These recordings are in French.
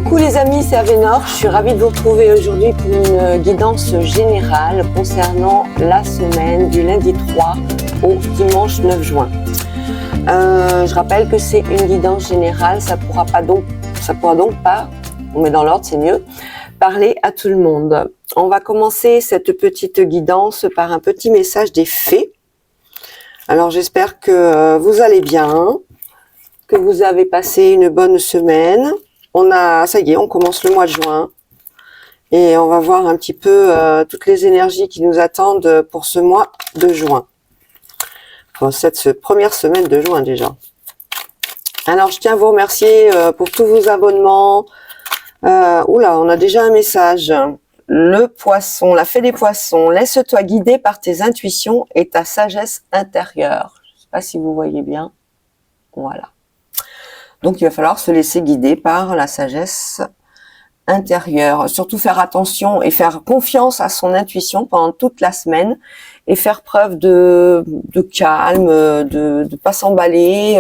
Coucou les amis, c'est Avénor. Je suis ravie de vous retrouver aujourd'hui pour une guidance générale concernant la semaine du lundi 3 au dimanche 9 juin. Je rappelle que c'est une guidance générale, ça pourra donc pas, on met dans l'ordre, c'est mieux, parler à tout le monde. On va commencer cette petite guidance par un petit message des fées. Alors j'espère que vous allez bien, que vous avez passé une bonne semaine. Ça y est, on commence le mois de juin et on va voir un petit peu toutes les énergies qui nous attendent pour ce mois de juin. Pour cette première semaine de juin déjà. Alors je tiens à vous remercier pour tous vos abonnements. Oula, on a déjà un message. Le poisson, la fée des poissons, laisse-toi guider par tes intuitions et ta sagesse intérieure. Je ne sais pas si vous voyez bien. Voilà. Donc, il va falloir se laisser guider par la sagesse intérieure. Surtout faire attention et faire confiance à son intuition pendant toute la semaine et faire preuve de calme, de pas s'emballer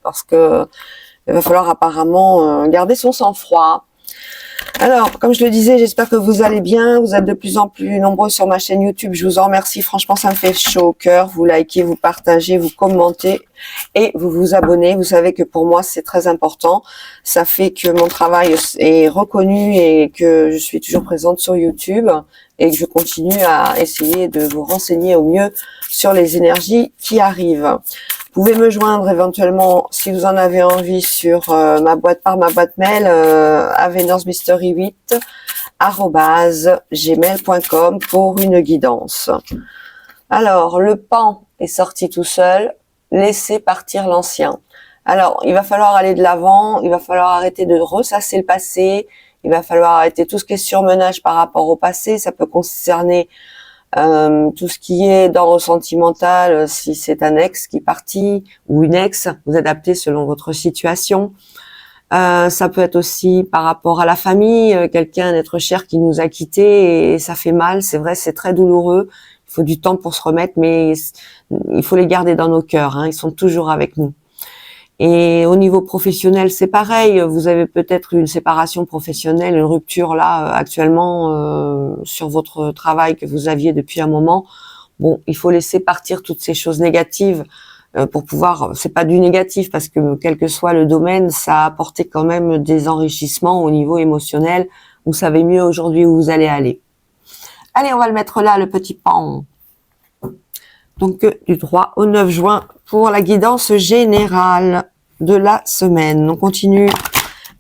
parce que il va falloir apparemment garder son sang-froid. Alors, comme je le disais, j'espère que vous allez bien. Vous êtes de plus en plus nombreux sur ma chaîne YouTube. Je vous en remercie. Franchement, ça me fait chaud au cœur. Vous likez, vous partagez, vous commentez et vous vous abonnez. Vous savez que pour moi, c'est très important. Ça fait que mon travail est reconnu et que je suis toujours présente sur YouTube et que je continue à essayer de vous renseigner au mieux sur les énergies qui arrivent. Vous pouvez me joindre éventuellement si vous en avez envie sur ma boîte mail avenorsmystery8@gmail.com pour une guidance. Alors le pan est sorti tout seul, laissez partir l'ancien. Alors il va falloir aller de l'avant, il va falloir arrêter de ressasser le passé, il va falloir arrêter tout ce qui est surmenage par rapport au passé. Ça peut concerner tout ce qui est d'ordre sentimental, si c'est un ex qui est parti ou une ex, vous adaptez selon votre situation. Ça peut être aussi par rapport à la famille, quelqu'un, un être cher qui nous a quittés et ça fait mal, c'est vrai, c'est très douloureux. Il faut du temps pour se remettre, mais il faut les garder dans nos cœurs, hein, ils sont toujours avec nous. Et au niveau professionnel, c'est pareil. Vous avez peut-être une séparation professionnelle, une rupture là actuellement sur votre travail que vous aviez depuis un moment. Bon, il faut laisser partir toutes ces choses négatives pour pouvoir. C'est pas du négatif parce que quel que soit le domaine, ça a apporté quand même des enrichissements au niveau émotionnel. Vous savez mieux aujourd'hui où vous allez aller. Allez, on va le mettre là, le petit pan. Donc, du 3 au 9 juin pour la guidance générale de la semaine. On continue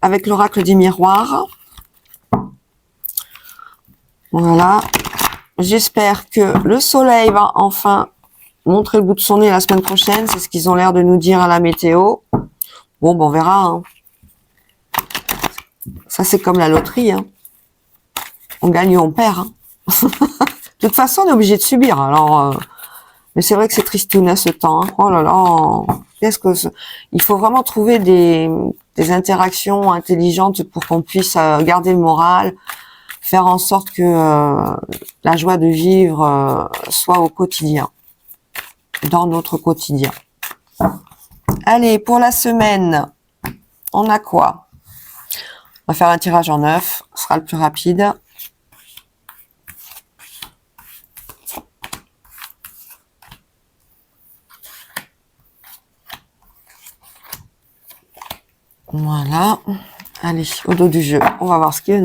avec l'oracle des miroirs. Voilà. J'espère que le soleil va enfin montrer le bout de son nez la semaine prochaine. C'est ce qu'ils ont l'air de nous dire à la météo. Bon, on verra. Hein. Ça, c'est comme la loterie. Hein. On gagne ou on perd. Hein. De toute façon, on est obligé de subir. Alors... mais c'est vrai que c'est tristoun à ce temps. Hein. Oh là là, il faut vraiment trouver des interactions intelligentes pour qu'on puisse garder le moral, faire en sorte que la joie de vivre soit au quotidien, dans notre quotidien. Allez, pour la semaine, on a quoi? On va faire un tirage en 9, ce sera le plus rapide. Voilà. Allez, au dos du jeu. On va voir ce qui va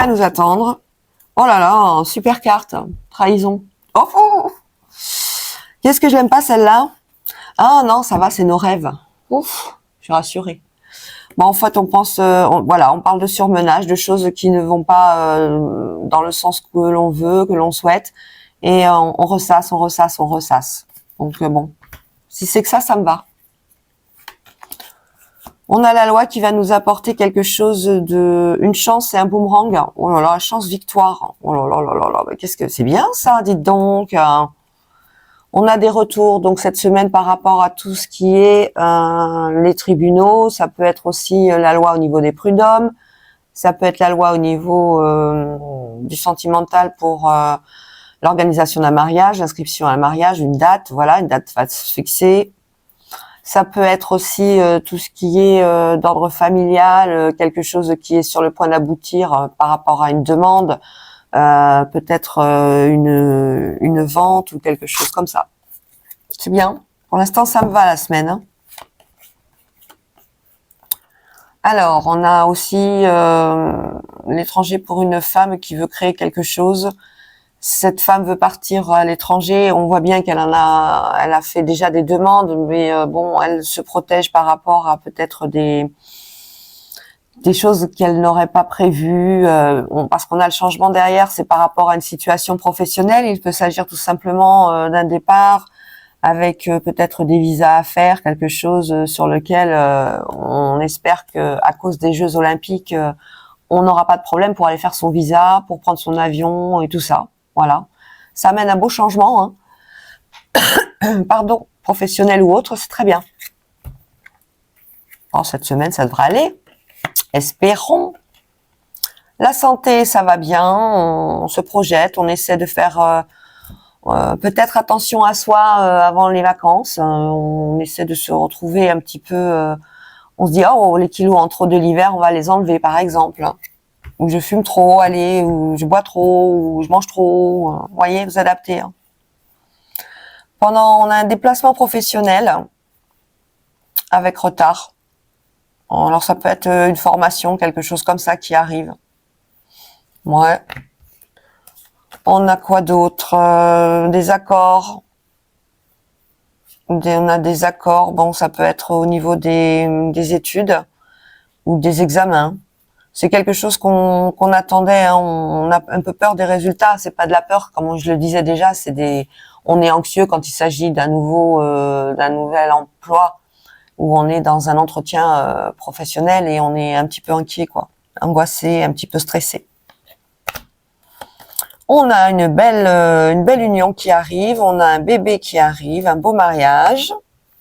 nous attendre. Oh là là, super carte. Trahison. Oh. Qu'est-ce que je l'aime pas celle-là? Ah non, ça va, c'est nos rêves. Ouf, je suis rassurée. Bon, en fait, on pense, voilà, on parle de surmenage, de choses qui ne vont pas dans le sens que l'on veut, que l'on souhaite. Et on ressasse. Donc bon, si c'est que ça me va. On a la loi qui va nous apporter quelque chose une chance et un boomerang. Oh là là, chance victoire. Oh là là là là là, qu'est-ce que c'est bien ça, dites donc. On a des retours donc cette semaine par rapport à tout ce qui est les tribunaux. Ça peut être aussi la loi au niveau des prud'hommes. Ça peut être la loi au niveau du sentimental pour l'organisation d'un mariage, l'inscription à un mariage, une date. Voilà, une date va se fixer. Ça peut être aussi tout ce qui est d'ordre familial, quelque chose qui est sur le point d'aboutir par rapport à une demande, peut-être une vente ou quelque chose comme ça. C'est bien. Pour l'instant, ça me va la semaine. Hein. Alors, on a aussi l'étranger pour une femme qui veut créer quelque chose. Cette femme veut partir à l'étranger. On voit bien qu'elle elle a fait déjà des demandes, mais bon, elle se protège par rapport à peut-être des choses qu'elle n'aurait pas prévues. Parce qu'on a le changement derrière, c'est par rapport à une situation professionnelle. Il peut s'agir tout simplement d'un départ avec peut-être des visas à faire, quelque chose sur lequel on espère que à cause des Jeux Olympiques, on n'aura pas de problème pour aller faire son visa, pour prendre son avion et tout ça. Voilà, ça amène un beau changement, hein. Pardon, professionnel ou autre, c'est très bien. Alors, cette semaine, ça devrait aller. Espérons. La santé, ça va bien. On se projette, on essaie de faire peut-être attention à soi avant les vacances. On essaie de se retrouver un petit peu. On se dit oh les kilos en trop de l'hiver, on va les enlever par exemple. Ou je fume trop, allez, ou je bois trop, ou je mange trop. Vous voyez, vous adaptez. Hein. On a un déplacement professionnel avec retard. Alors ça peut être une formation, quelque chose comme ça qui arrive. Ouais. On a quoi d'autre? Des accords. On a des accords. Bon, ça peut être au niveau des études ou des examens. C'est quelque chose qu'on attendait. Hein. On a un peu peur des résultats. C'est pas de la peur, comme je le disais déjà. On est anxieux quand il s'agit d'un nouvel emploi où on est dans un entretien professionnel et on est un petit peu inquiet, quoi, angoissé, un petit peu stressé. On a une belle union qui arrive. On a un bébé qui arrive, un beau mariage.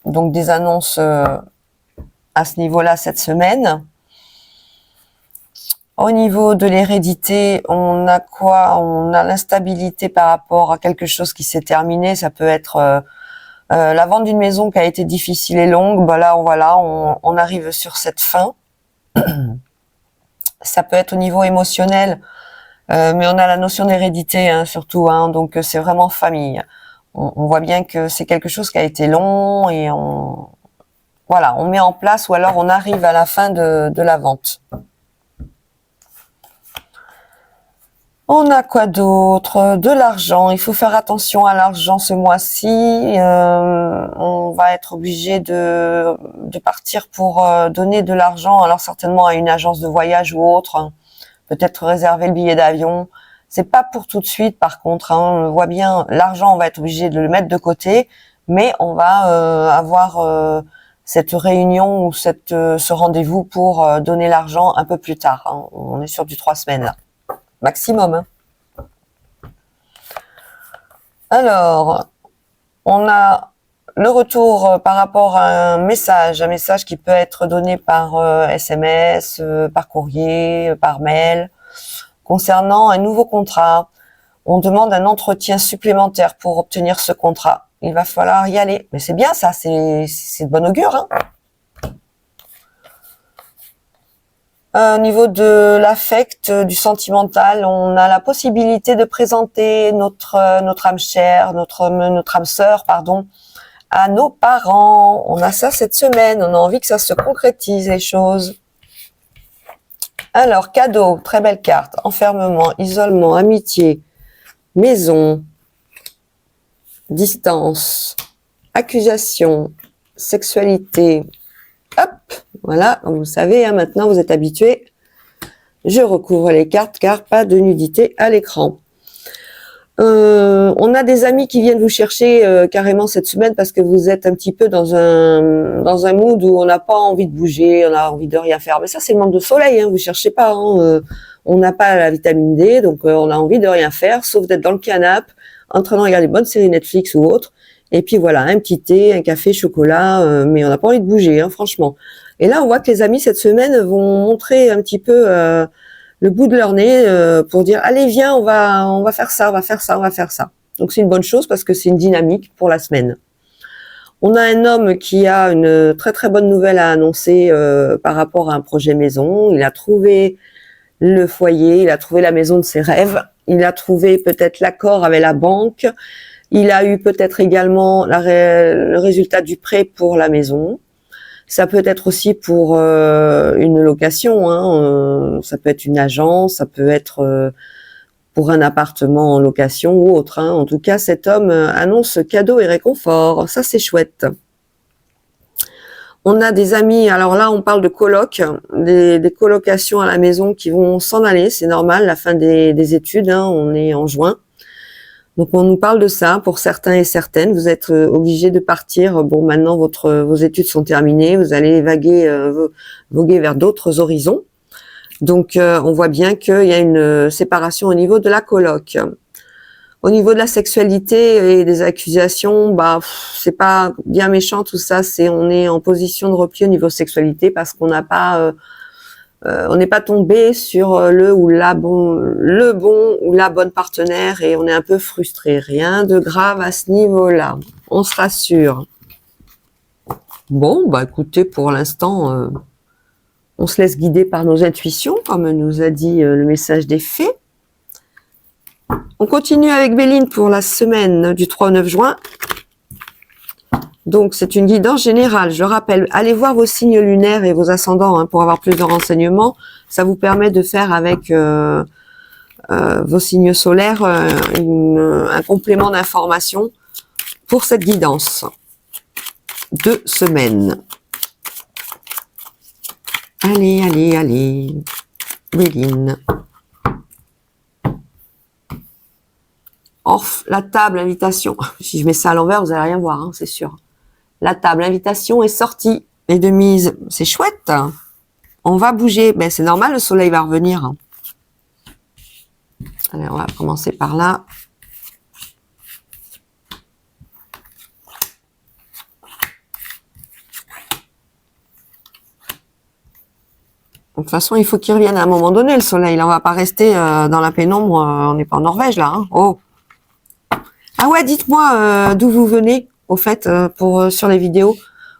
Donc des annonces à ce niveau-là cette semaine. Au niveau de l'hérédité, on a quoi? On a l'instabilité par rapport à quelque chose qui s'est terminé. Ça peut être la vente d'une maison qui a été difficile et longue. Ben là, on arrive sur cette fin. Ça peut être au niveau émotionnel, mais on a la notion d'hérédité hein, surtout. Hein, donc c'est vraiment famille. On voit bien que c'est quelque chose qui a été long et on met en place ou alors on arrive à la fin de la vente. On a quoi d'autre? De l'argent. Il faut faire attention à l'argent ce mois-ci. On va être obligé de partir pour donner de l'argent. Alors certainement à une agence de voyage ou autre. Hein. Peut-être réserver le billet d'avion. C'est pas pour tout de suite. Par contre, hein, on le voit bien. L'argent, on va être obligé de le mettre de côté, mais on va avoir cette réunion ou ce rendez-vous pour donner l'argent un peu plus tard. Hein. On est sur du 3 semaines là. Maximum. Hein. Alors, on a le retour par rapport à un message qui peut être donné par SMS, par courrier, par mail, concernant un nouveau contrat. On demande un entretien supplémentaire pour obtenir ce contrat. Il va falloir y aller. Mais c'est bien ça, c'est de bon augure. Hein. Au niveau de l'affect, du sentimental, on a la possibilité de présenter notre âme chère, notre âme sœur, pardon, à nos parents. On a ça cette semaine, on a envie que ça se concrétise les choses. Alors, cadeau, très belle carte, enfermement, isolement, amitié, maison, distance, accusation, sexualité. Hop, voilà, vous le savez, hein, maintenant vous êtes habitués. Je recouvre les cartes car pas de nudité à l'écran. On a des amis qui viennent vous chercher carrément cette semaine parce que vous êtes un petit peu dans un mood où on n'a pas envie de bouger, on a envie de rien faire. Mais ça, c'est le manque de soleil, hein, vous cherchez pas. Hein, on n'a pas la vitamine D, donc on a envie de rien faire, sauf d'être dans le canapé, en train de regarder des bonnes séries Netflix ou autre. Et puis voilà, un petit thé, un café, chocolat, mais on n'a pas envie de bouger, hein, franchement. Et là, on voit que les amis cette semaine vont montrer un petit peu le bout de leur nez pour dire allez viens, on va faire ça, on va faire ça, on va faire ça. Donc c'est une bonne chose parce que c'est une dynamique pour la semaine. On a un homme qui a une très très bonne nouvelle à annoncer par rapport à un projet maison. Il a trouvé le foyer, il a trouvé la maison de ses rêves, il a trouvé peut-être l'accord avec la banque, il a eu peut-être également le résultat du prêt pour la maison. Ça peut être aussi pour une location, hein, ça peut être une agence, ça peut être pour un appartement en location ou autre. Hein. En tout cas, cet homme annonce cadeau et réconfort. Ça, c'est chouette. On a des amis, alors là, on parle de colocs, des colocations à la maison qui vont s'en aller. C'est normal, la fin des études, hein, on est en juin. Donc, on nous parle de ça pour certains et certaines. Vous êtes obligés de partir. Bon, maintenant, vos études sont terminées. Vous allez voguer vers d'autres horizons. Donc, on voit bien qu'il y a une séparation au niveau de la coloc. Au niveau de la sexualité et des accusations, bah, c'est pas bien méchant tout ça. On est en position de repli au niveau sexualité parce qu'on n'a pas, on n'est pas tombé sur le bon ou la bonne partenaire et on est un peu frustré. Rien de grave à ce niveau-là. On se rassure. Bon, bah, écoutez, pour l'instant. On se laisse guider par nos intuitions, comme nous a dit le message des fées. On continue avec Béline pour la semaine du 3 au 9 juin. Donc, c'est une guidance générale. Je rappelle, allez voir vos signes lunaires et vos ascendants hein, pour avoir plus de renseignements. Ça vous permet de faire avec vos signes solaires un complément d'information pour cette guidance de semaine. Allez, allez, allez, Béline. Orf, la table, invitation. Si je mets ça à l'envers, vous allez rien voir, hein, c'est sûr. La table, invitation est sortie. Les demises, c'est chouette. On va bouger. Ben, c'est normal, le soleil va revenir. Allez, on va commencer par là. De toute façon, il faut qu'il revienne à un moment donné, le soleil. Là, on va pas rester dans la pénombre. On n'est pas en Norvège, là. Hein. Oh. Ah ouais, dites-moi d'où vous venez, au fait, sur les vidéos.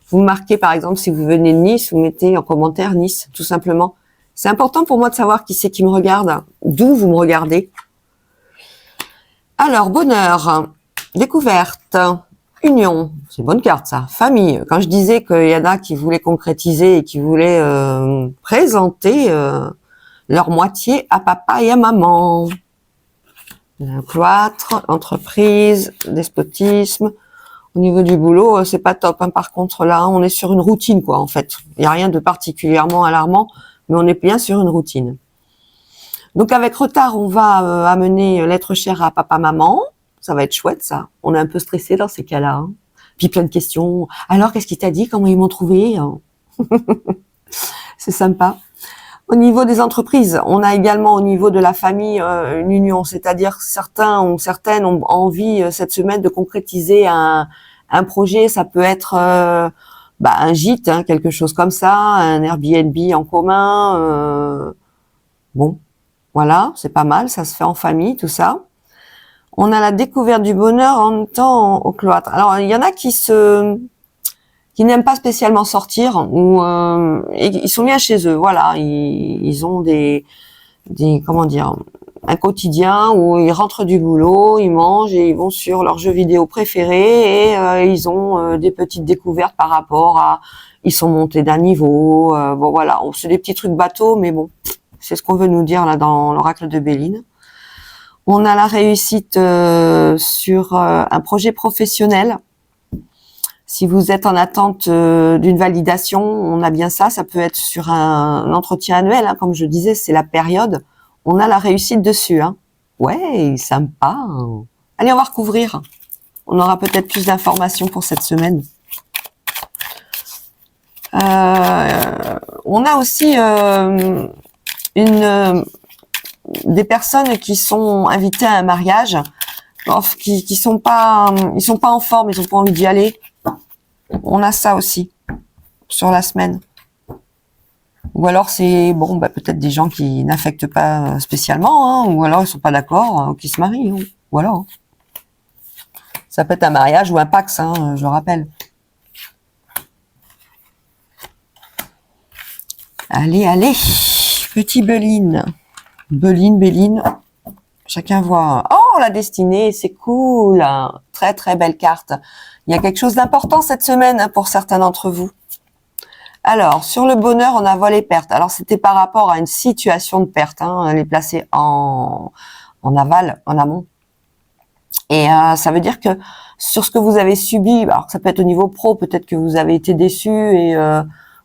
Vous marquez, par exemple, si vous venez de Nice, vous mettez en commentaire Nice, tout simplement. C'est important pour moi de savoir qui c'est qui me regarde, d'où vous me regardez. Alors, bonheur, découverte, union, c'est une bonne carte ça, famille. Quand je disais qu'il y en a qui voulaient concrétiser et qui voulaient présenter leur moitié à papa et à maman. Un cloître, entreprise, despotisme. Au niveau du boulot, c'est pas top. Hein. Par contre, là, on est sur une routine, quoi, en fait. Il n'y a rien de particulièrement alarmant, mais on est bien sur une routine. Donc, avec retard, on va amener l'être cher à papa-maman. Ça va être chouette, ça. On est un peu stressé dans ces cas-là. Hein. Puis plein de questions. Alors, qu'est-ce qu'il t'a dit? Comment ils m'ont trouvé? C'est sympa. Au niveau des entreprises, on a également au niveau de la famille une union, c'est-à-dire certains ou certaines ont envie cette semaine de concrétiser un projet. Ça peut être un gîte, hein, quelque chose comme ça, un Airbnb en commun. Bon, voilà, c'est pas mal, ça se fait en famille, tout ça. On a la découverte du bonheur en même temps au cloître. Alors, il y en a qui n'aiment pas spécialement sortir ou ils sont bien chez eux. Voilà, ils ont des comment dire, un quotidien où ils rentrent du boulot, ils mangent et ils vont sur leurs jeux vidéo préférés et ils ont des petites découvertes par rapport à ils sont montés d'un niveau. Bon voilà, c'est des petits trucs bateaux, mais bon, c'est ce qu'on veut nous dire là dans l'oracle de Béline. On a la réussite sur un projet professionnel. Si vous êtes en attente d'une validation, on a bien ça. Ça peut être sur un entretien annuel, hein, comme je disais, c'est la période. On a la réussite dessus. Hein. Ouais, sympa. Allez, on va recouvrir. On aura peut-être plus d'informations pour cette semaine. On a aussi des personnes qui sont invitées à un mariage, qui sont pas, ils sont pas en forme, ils ont pas envie d'y aller. On a ça aussi sur la semaine. Ou alors c'est peut-être des gens qui n'affectent pas spécialement, hein, ou alors ils sont pas d'accord, qui se marient, hein, ou alors. Ça peut être un mariage ou un pax, hein, je le rappelle. Allez, allez, petit Béline. Béline. Chacun voit. Oh, la destinée, c'est cool. Très, très belle carte. Il y a quelque chose d'important cette semaine pour certains d'entre vous. Alors, sur le bonheur, on a vol et perte. Alors, c'était par rapport à une situation de perte. Elle est placée en aval, en amont. Et ça veut dire que sur ce que vous avez subi, alors ça peut être au niveau pro, peut-être que vous avez été déçu et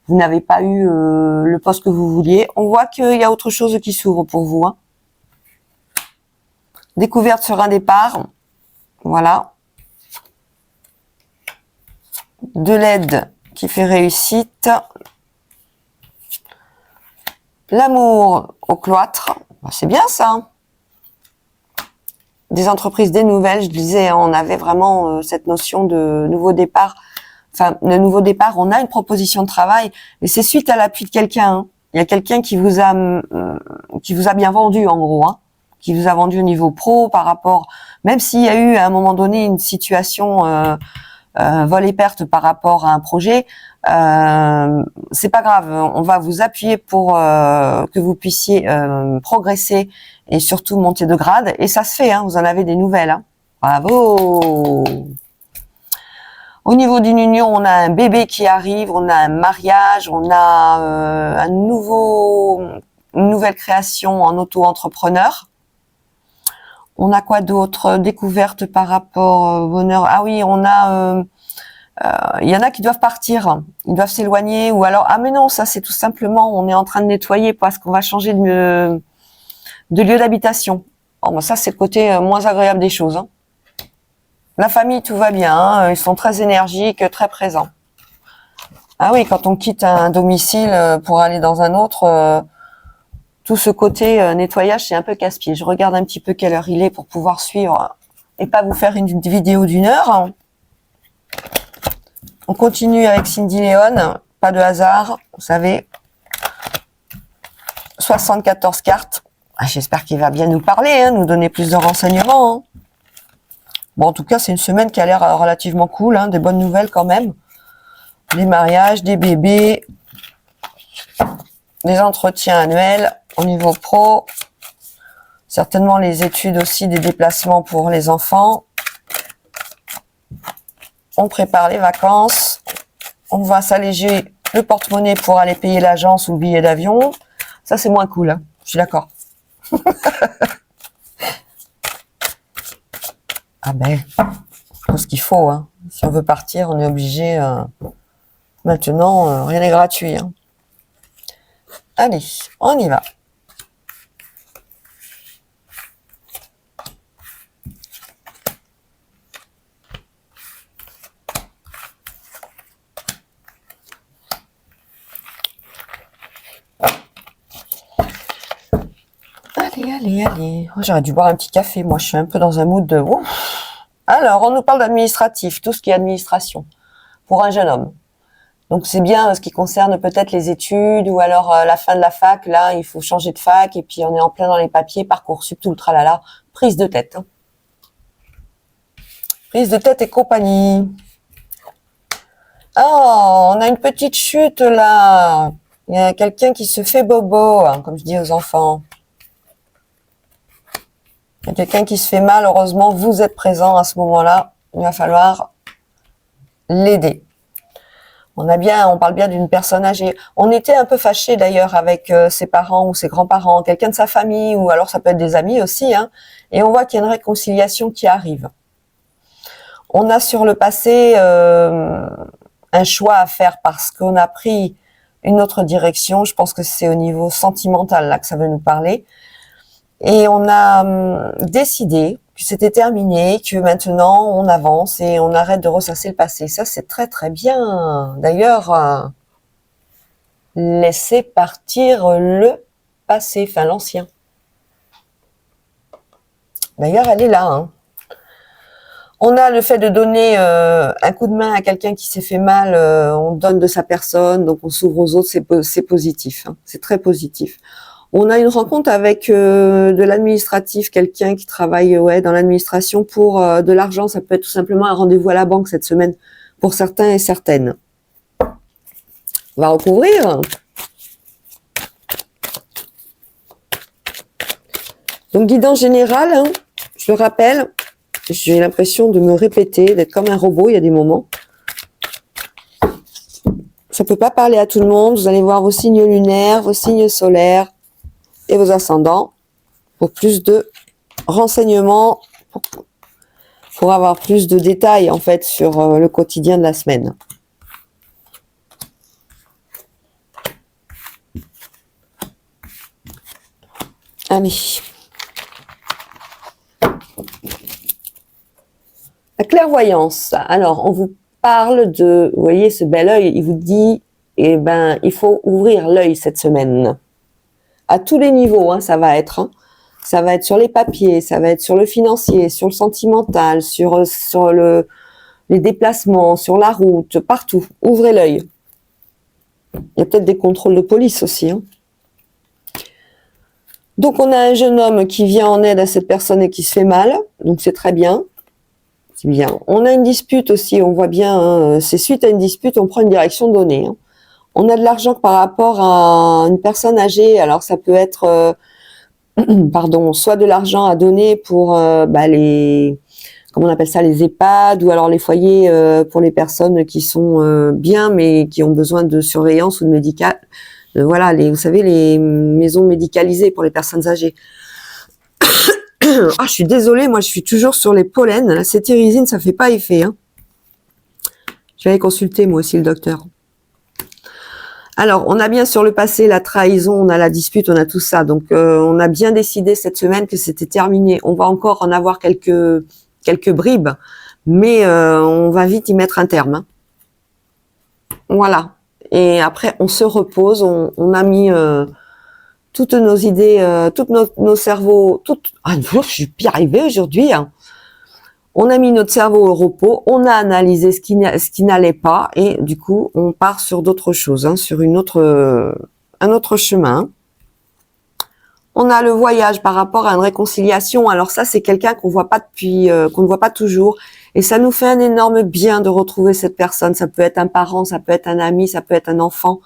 vous n'avez pas eu le poste que vous vouliez. On voit qu'il y a autre chose qui s'ouvre pour vous. Découverte sur un départ. Voilà. De l'aide qui fait réussite. L'amour au cloître. C'est bien ça. Des entreprises, des nouvelles. Je disais, on avait vraiment cette notion de nouveau départ. Enfin, le nouveau départ, on a une proposition de travail. Et c'est suite à l'appui de quelqu'un. Il y a quelqu'un qui vous a bien vendu, en gros. Qui vous a vendu au niveau pro par rapport, même s'il y a eu à un moment donné une situation vol et perte par rapport à un projet, c'est pas grave, on va vous appuyer pour que vous puissiez progresser et surtout monter de grade, et ça se fait, vous en avez des nouvelles. Bravo. Au niveau d'une union, on a un bébé qui arrive, on a un mariage, on a une nouvelle création en auto-entrepreneur. On a quoi d'autre? Découverte par rapport au bonheur. Ah oui, on a... il y en a qui doivent partir, ils doivent s'éloigner, ou alors... Ah mais non, ça c'est tout simplement, on est en train de nettoyer parce qu'on va changer de lieu d'habitation. Bon, ça c'est le côté moins agréable des choses. La famille, tout va bien, ils sont très énergiques, très présents. Ah oui, quand on quitte un domicile pour aller dans un autre... tout ce côté nettoyage, c'est un peu casse-pied. Je regarde un petit peu quelle heure il est pour pouvoir suivre et pas vous faire une vidéo d'1 heure. On continue avec Cindy Léon. Pas de hasard, vous savez. 74 cartes. J'espère qu'il va bien nous parler, nous donner plus de renseignements. Bon, en tout cas, c'est une semaine qui a l'air relativement cool, des bonnes nouvelles quand même. Des mariages, des bébés, des entretiens annuels. Au niveau pro, certainement les études aussi, des déplacements pour les enfants. On prépare les vacances. On va s'alléger le porte-monnaie pour aller payer l'agence ou le billet d'avion. Ça, c'est moins cool. Je suis d'accord. Ah ben, tout ce qu'il faut. Si on veut partir, on est obligé. Maintenant, rien n'est gratuit. Allez, on y va. Allez. Oh, j'aurais dû boire un petit café. Moi, je suis un peu dans un mood de... Alors, on nous parle d'administratif, tout ce qui est administration, pour un jeune homme. Donc, c'est bien ce qui concerne peut-être les études ou alors la fin de la fac. Là, il faut changer de fac et puis on est en plein dans les papiers, Parcoursup, tout le tralala. Prise de tête. Prise de tête et compagnie. Oh, on a une petite chute là. Il y a quelqu'un qui se fait bobo, comme je dis aux enfants. Il y a quelqu'un qui se fait mal, heureusement, vous êtes présent à ce moment-là. Il va falloir l'aider. On parle bien d'une personne âgée. On était un peu fâché d'ailleurs avec ses parents ou ses grands-parents, quelqu'un de sa famille, ou alors ça peut être des amis aussi. Et on voit qu'il y a une réconciliation qui arrive. On a sur le passé un choix à faire parce qu'on a pris une autre direction. Je pense que c'est au niveau sentimental là que ça veut nous parler. Et on a décidé que c'était terminé, que maintenant on avance et on arrête de ressasser le passé. Ça, c'est très très bien. D'ailleurs, laissez partir le passé, enfin l'ancien. D'ailleurs, elle est là. On a le fait de donner un coup de main à quelqu'un qui s'est fait mal, on donne de sa personne, donc on s'ouvre aux autres, c'est positif. C'est très positif. On a une rencontre avec de l'administratif, quelqu'un qui travaille dans l'administration pour de l'argent. Ça peut être tout simplement un rendez-vous à la banque cette semaine pour certains et certaines. On va recouvrir. Donc, guidance générale, hein, je le rappelle, j'ai l'impression de me répéter, d'être comme un robot, il y a des moments. Ça peut pas parler à tout le monde. Vous allez voir vos signes lunaires, vos signes solaires et vos ascendants pour plus de renseignements, pour avoir plus de détails en fait sur le quotidien de la semaine. Allez. La clairvoyance. Alors, on vous parle de, vous voyez ce bel œil, il vous dit, eh ben, il faut ouvrir l'œil cette semaine. À tous les niveaux, hein, ça va être. Hein. Ça va être sur les papiers, ça va être sur le financier, sur le sentimental, sur les déplacements, sur la route, partout. Ouvrez l'œil. Il y a peut-être des contrôles de police aussi. Hein. Donc, on a un jeune homme qui vient en aide à cette personne et qui se fait mal. Donc, c'est très bien. C'est bien. On a une dispute aussi. On voit bien, hein, c'est suite à une dispute, on prend une direction donnée. Hein. On a de l'argent par rapport à une personne âgée. Alors, ça peut être, soit de l'argent à donner pour les, comment on appelle ça, les EHPAD, ou alors les foyers pour les personnes qui sont bien, mais qui ont besoin de surveillance ou de médical. Voilà, vous savez, les maisons médicalisées pour les personnes âgées. Ah, je suis désolée, moi je suis toujours sur les pollens. La cétirizine, ça fait pas effet. Hein. Je vais aller consulter moi aussi le docteur. Alors, on a bien sur le passé la trahison, on a la dispute, on a tout ça. Donc, on a bien décidé cette semaine que c'était terminé. On va encore en avoir quelques bribes, mais on va vite y mettre un terme. Hein. Voilà. Et après, on se repose. On a mis toutes nos idées, tous nos cerveaux. Je suis bien arrivée aujourd'hui. Hein. On a mis notre cerveau au repos, on a analysé ce qui n'allait pas, et du coup, on part sur d'autres choses, hein, sur un autre chemin. On a le voyage par rapport à une réconciliation. Alors ça, c'est quelqu'un qu'on voit pas depuis, qu'on ne voit pas toujours, et ça nous fait un énorme bien de retrouver cette personne. Ça peut être un parent, ça peut être un ami, ça peut être un enfant,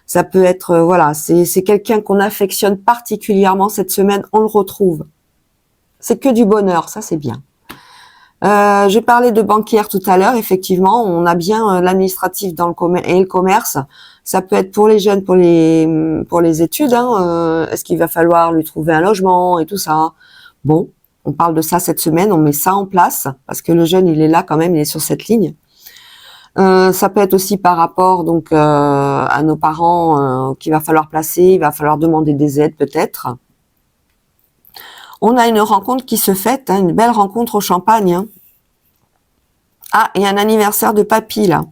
ça peut être voilà, c'est quelqu'un qu'on affectionne particulièrement cette semaine. On le retrouve. C'est que du bonheur, ça c'est bien. J'ai parlé de banquière tout à l'heure. Effectivement, on a bien l'administratif dans le commerce et le commerce. Ça peut être pour les jeunes, pour les études. Hein, est-ce qu'il va falloir lui trouver un logement et tout ça. Bon, on parle de ça cette semaine. On met ça en place parce que le jeune, il est là quand même. Il est sur cette ligne. Ça peut être aussi par rapport donc à nos parents qu'il va falloir placer. Il va falloir demander des aides peut-être. On a une rencontre qui se fait, hein, une belle rencontre au champagne. Hein. Ah, il y a un anniversaire de papy, là.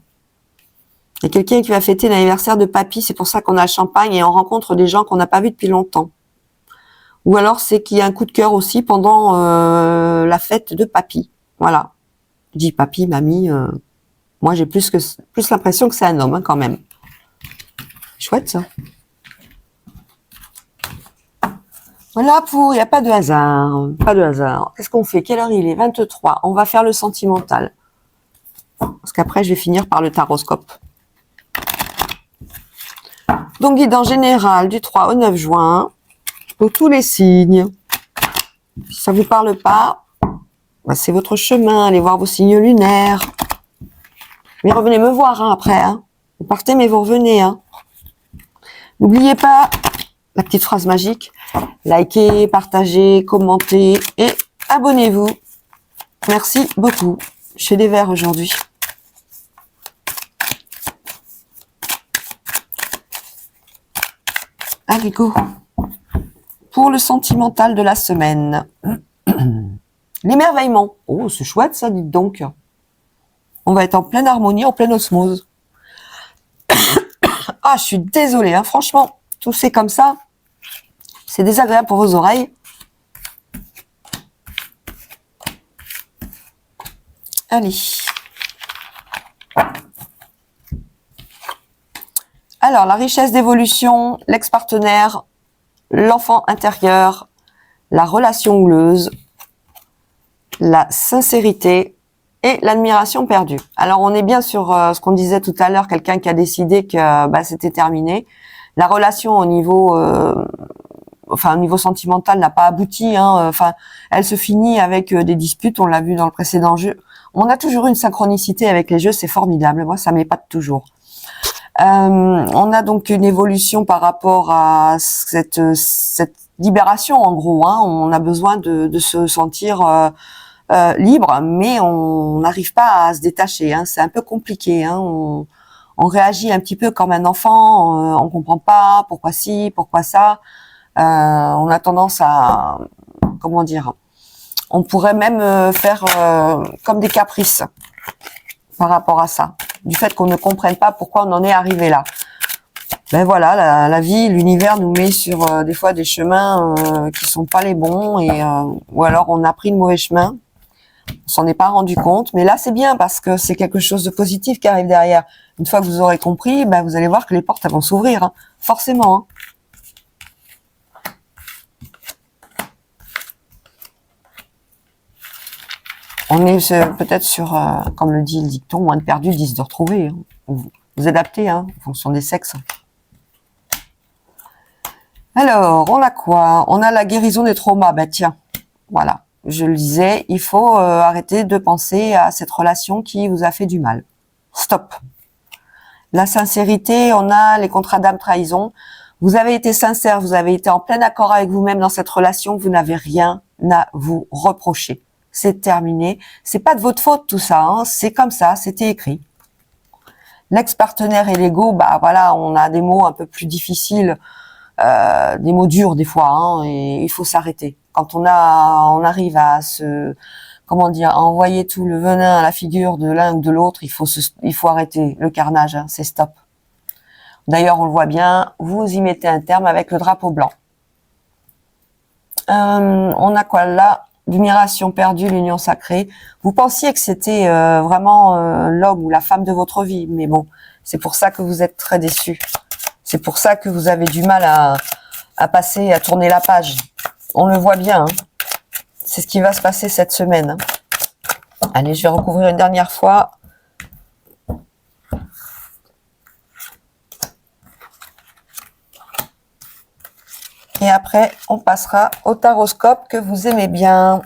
Il y a quelqu'un qui va fêter l'anniversaire de papy, c'est pour ça qu'on a le champagne et on rencontre des gens qu'on n'a pas vus depuis longtemps. Ou alors, c'est qu'il y a un coup de cœur aussi pendant la fête de papy. Voilà. Je dis papy, mamie, moi j'ai plus l'impression que c'est un homme, hein, quand même. Chouette, ça. Voilà il n'y a pas de hasard, pas de hasard. Qu'est-ce qu'on fait? Quelle heure il est? 23. On va faire le sentimental. Parce qu'après, je vais finir par le taroscope. Donc, guidance générale du 3 au 9 juin, pour tous les signes. Si ça vous parle pas, bah, c'est votre chemin. Allez voir vos signes lunaires. Mais revenez me voir, hein, après. Hein. Vous partez, mais vous revenez. Hein. N'oubliez pas la petite phrase magique. Likez, partagez, commentez et abonnez-vous. Merci beaucoup. Je fais des verres aujourd'hui. Allez, go. Pour le sentimental de la semaine. L'émerveillement. Oh, c'est chouette ça, dites donc. On va être en pleine harmonie, en pleine osmose. Ah, je suis désolée, hein, franchement, tousser comme ça, c'est désagréable pour vos oreilles. Allez. Alors, la richesse d'évolution, l'ex-partenaire, l'enfant intérieur, la relation houleuse, la sincérité et l'admiration perdue. Alors, on est bien sur ce qu'on disait tout à l'heure, quelqu'un qui a décidé que c'était terminé. La relation au niveau enfin, au niveau sentimental, n'a pas abouti. Hein, enfin, elle se finit avec des disputes. On l'a vu dans le précédent jeu. On a toujours une synchronicité avec les jeux, c'est formidable. Moi, ça m'épate toujours. On a donc une évolution par rapport à cette libération, en gros. Hein. On a besoin de se sentir libre, mais on n'arrive pas à se détacher. Hein. C'est un peu compliqué. Hein. On réagit un petit peu comme un enfant. On comprend pas pourquoi ci, pourquoi ça. On a tendance à, comment dire, on pourrait même faire comme des caprices par rapport à ça, du fait qu'on ne comprenne pas pourquoi on en est arrivé là. Ben voilà, la vie, l'univers nous met sur des fois des chemins qui sont pas les bons, et ou alors on a pris le mauvais chemin, on s'en est pas rendu compte, mais là c'est bien parce que c'est quelque chose de positif qui arrive derrière. Une fois que vous aurez compris, ben vous allez voir que les portes elles vont s'ouvrir, hein, forcément. Hein. On est peut-être sur, comme le dit le dicton, moins de perdu, 10 de retrouver. Hein. Vous adaptez, hein, en fonction des sexes. Alors, on a quoi? On a la guérison des traumas. Ben tiens, voilà. Je le disais, il faut arrêter de penser à cette relation qui vous a fait du mal. Stop. La sincérité, on a les contrats d'âme trahison. Vous avez été sincère, vous avez été en plein accord avec vous-même dans cette relation, vous n'avez rien à vous reprocher. C'est terminé. C'est pas de votre faute tout ça, hein. C'est comme ça, c'était écrit. L'ex-partenaire et l'ego, bah voilà, on a des mots un peu plus difficiles, des mots durs des fois, hein, et il faut s'arrêter. Quand on arrive à comment dire, à envoyer tout le venin à la figure de l'un ou de l'autre, il faut arrêter le carnage, hein, c'est stop. D'ailleurs, on le voit bien, vous y mettez un terme avec le drapeau blanc. On a quoi là? L'admiration perdue, l'union sacrée. Vous pensiez que c'était vraiment l'homme ou la femme de votre vie, mais bon, c'est pour ça que vous êtes très déçus. C'est pour ça que vous avez du mal à passer, à tourner la page. On le voit bien. Hein. C'est ce qui va se passer cette semaine. Hein. Allez, je vais recouvrir une dernière fois. Et après, on passera au taroscope que vous aimez bien.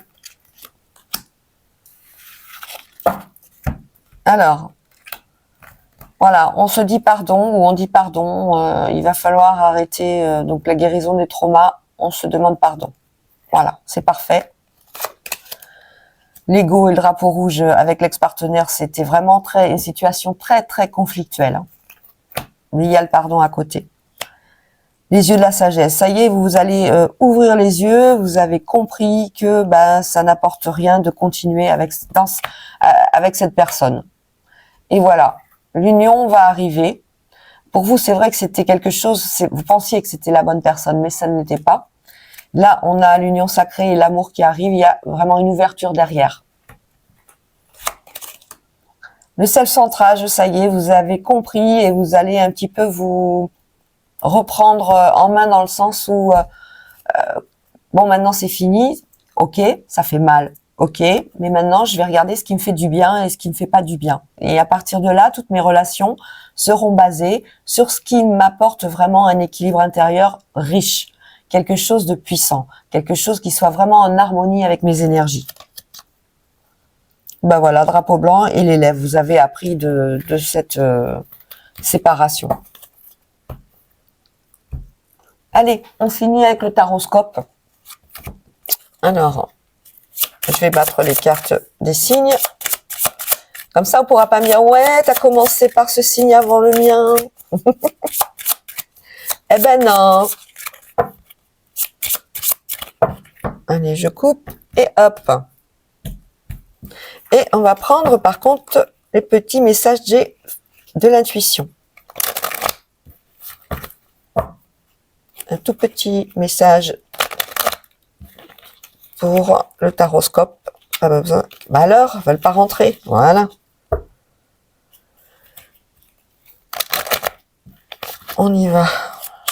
Alors, voilà, on se dit pardon ou on dit pardon. Il va falloir arrêter donc la guérison des traumas. On se demande pardon. Voilà, c'est parfait. L'ego et le drapeau rouge avec l'ex-partenaire, c'était vraiment une situation très, très conflictuelle. Hein. Mais il y a le pardon à côté. Les yeux de la sagesse. Ça y est, vous allez ouvrir les yeux. Vous avez compris que ça n'apporte rien de continuer avec cette personne. Et voilà, l'union va arriver. Pour vous, c'est vrai que c'était quelque chose. Vous pensiez que c'était la bonne personne, mais ça ne l'était pas. Là, on a l'union sacrée et l'amour qui arrive. Il y a vraiment une ouverture derrière. Le self-centrage, ça y est, vous avez compris et vous allez un petit peu vous reprendre en main dans le sens où bon, maintenant c'est fini, ok, ça fait mal, ok, mais maintenant je vais regarder ce qui me fait du bien et ce qui me fait pas du bien. Et à partir de là, toutes mes relations seront basées sur ce qui m'apporte vraiment un équilibre intérieur riche, quelque chose de puissant, quelque chose qui soit vraiment en harmonie avec mes énergies. Ben voilà, drapeau blanc et l'élève, vous avez appris de cette séparation. Allez, on finit avec le taroscope. Alors, je vais battre les cartes des signes. Comme ça, on pourra pas me dire « Ouais, t'as commencé par ce signe avant le mien. » Eh ben non. Allez, je coupe et hop. Et on va prendre par contre les petits messages de l'intuition. Un tout petit message pour le taroscope. Pas besoin. Bah alors, elles veulent pas rentrer. Voilà. On y va.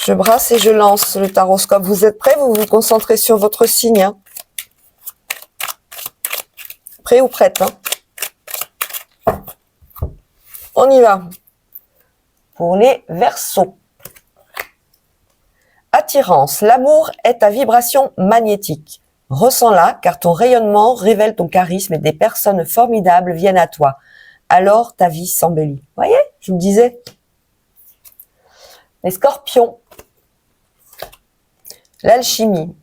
Je brasse et je lance le taroscope. Vous êtes prêts? Vous vous concentrez sur votre signe. Hein? Prêt ou prête? Hein? On y va. Pour les Verseaux. Attirance. L'amour est ta vibration magnétique. Ressens-la car ton rayonnement révèle ton charisme et des personnes formidables viennent à toi. Alors ta vie s'embellit. Voyez, je vous le disais. Les scorpions. L'alchimie.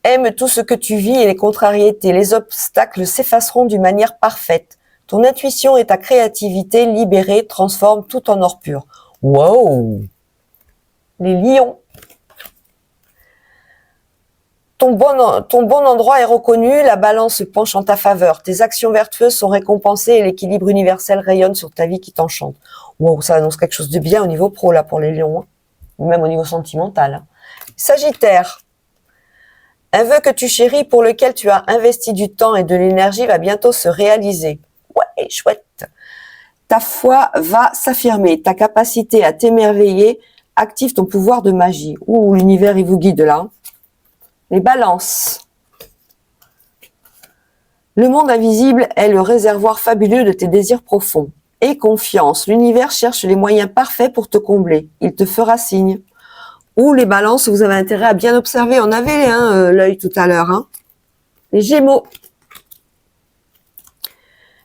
Aime tout ce que tu vis et les contrariétés. Les obstacles s'effaceront d'une manière parfaite. Ton intuition et ta créativité libérée transforment tout en or pur. Wow! Les lions. Ton bon endroit est reconnu, la balance se penche en ta faveur. Tes actions vertueuses sont récompensées et l'équilibre universel rayonne sur ta vie qui t'enchante. Wow, ça annonce quelque chose de bien au niveau pro là pour les lions, hein. Même au niveau sentimental. Hein. Sagittaire. Un vœu que tu chéris pour lequel tu as investi du temps et de l'énergie va bientôt se réaliser. Ouais, chouette. Ta foi va s'affirmer, ta capacité à t'émerveiller active ton pouvoir de magie. Ouh, l'univers il vous guide là. Les balances. Le monde invisible est le réservoir fabuleux de tes désirs profonds. Aie confiance, l'univers cherche les moyens parfaits pour te combler. Il te fera signe. Ou les balances, vous avez intérêt à bien observer. On avait l'œil tout à l'heure. Hein. Les gémeaux.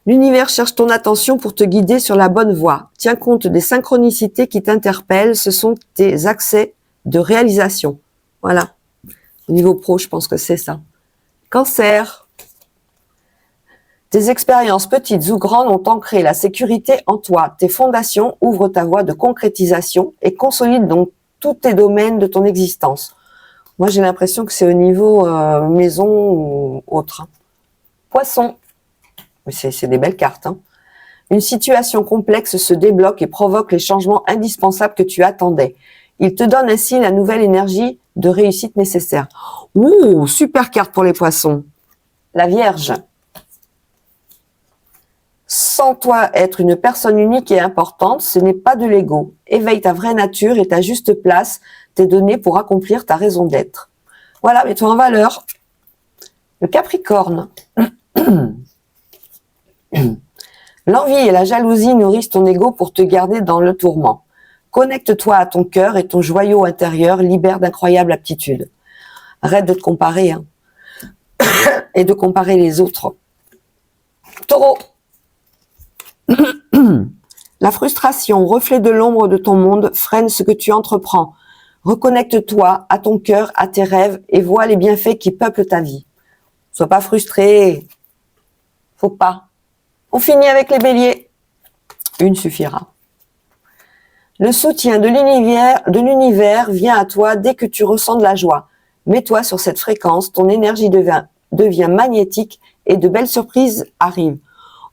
L'univers cherche ton attention pour te guider sur la bonne voie. Tiens compte des synchronicités qui t'interpellent. Ce sont tes accès de réalisation. Voilà. Au niveau pro, je pense que c'est ça. Cancer. Tes expériences petites ou grandes ont ancré la sécurité en toi. Tes fondations ouvrent ta voie de concrétisation et consolident donc tous tes domaines de ton existence. Moi, j'ai l'impression que c'est au niveau maison ou autre. Hein. Poisson. C'est des belles cartes. Hein. Une situation complexe se débloque et provoque les changements indispensables que tu attendais. Il te donne ainsi la nouvelle énergie de réussite nécessaire. Ouh, super carte pour les poissons. La Vierge. Sens-toi être une personne unique et importante, ce n'est pas de l'ego. Éveille ta vraie nature et ta juste place t'est donnée pour accomplir ta raison d'être. Voilà, mets-toi en valeur. Le Capricorne. L'envie et la jalousie nourrissent ton ego pour te garder dans le tourment. Connecte-toi à ton cœur et ton joyau intérieur libère d'incroyables aptitudes. Arrête de te comparer hein. Et de comparer les autres. Taureau. La frustration, reflet de l'ombre de ton monde, freine ce que tu entreprends. Reconnecte-toi à ton cœur, à tes rêves et vois les bienfaits qui peuplent ta vie. Sois pas frustré. Faut pas. On finit avec les béliers. Une suffira. Le soutien de l'univers vient à toi dès que tu ressens de la joie. Mets-toi sur cette fréquence, ton énergie devient magnétique et de belles surprises arrivent.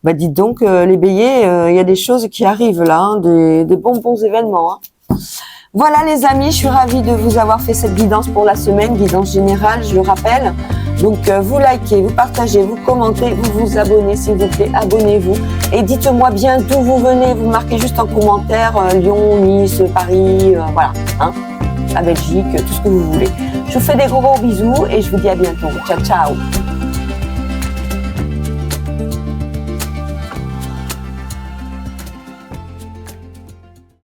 Bah dites donc, les béliers, il y a des choses qui arrivent là, hein, des bons événements. Hein. Voilà les amis, je suis ravie de vous avoir fait cette guidance pour la semaine, guidance générale, je le rappelle. Donc vous likez, vous partagez, vous commentez, vous vous abonnez s'il vous plaît, abonnez-vous. Et dites-moi bien d'où vous venez, vous marquez juste en commentaire Lyon, Nice, Paris, voilà, hein, la Belgique, tout ce que vous voulez. Je vous fais des gros bisous et je vous dis à bientôt. Ciao, ciao.